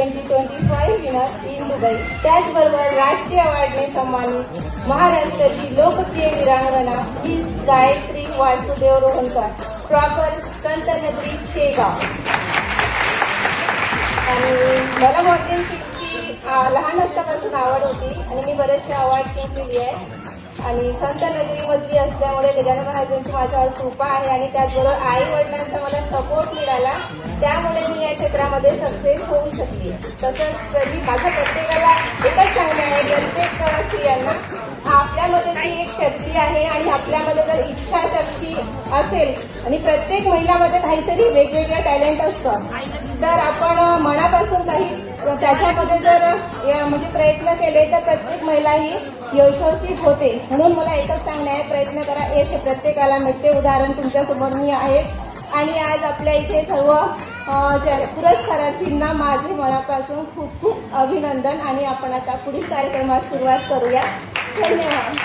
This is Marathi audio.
2025 विनर इन दुबई. त्याचबरोबर राष्ट्रीय अवॉर्डने सन्मानित महाराष्ट्राची लोकप्रिय वीरांगना ही गायत्री वासुदेव रोहनकर, प्रॉपर संत नगरी शेगाव. आणि मला मॉडेलिंग किटची लहान असल्यापासून आवड होती आणि मी बरेचसे अवॉर्ड जिंकलेली आहे. आणि संत नगरीमधली असल्यामुळे गजानन महाराजांची माझ्यावर कृपा आहे आणि त्याचबरोबर आई वडिलांचा मला सपोर्ट मिळाला, त्यामुळे मी या क्षेत्रामध्ये सक्सेस होऊ शकली. तसंच मी माझ्या प्रत्येकाला एकच सांगणं आहे, प्रत्येक स्त्रियांना आपल्यामध्ये ती एक शक्ती आहे आणि आपल्यामध्ये जर इच्छाशक्ती असेल आणि प्रत्येक महिलामध्ये काहीतरी वेगवेगळं टॅलेंट असतं, तर आपण मनापासून काही त्याच्यामध्ये जर म्हणजे प्रयत्न केले तर प्रत्येक महिला ही यशस्वी होते. म्हणून मला एकच सांगणं आहे, प्रयत्न करा, यश हे प्रत्येकाला मिळते. उदाहरण तुमच्यासमोर मी आहे. आणि आज आपल्या इथे सर्व पुरस्कारार्थींना माझे मनापासून खूप खूप अभिनंदन. आणि आपण आता पुढील कार्यक्रमास सुरुवात करूया. धन्यवाद.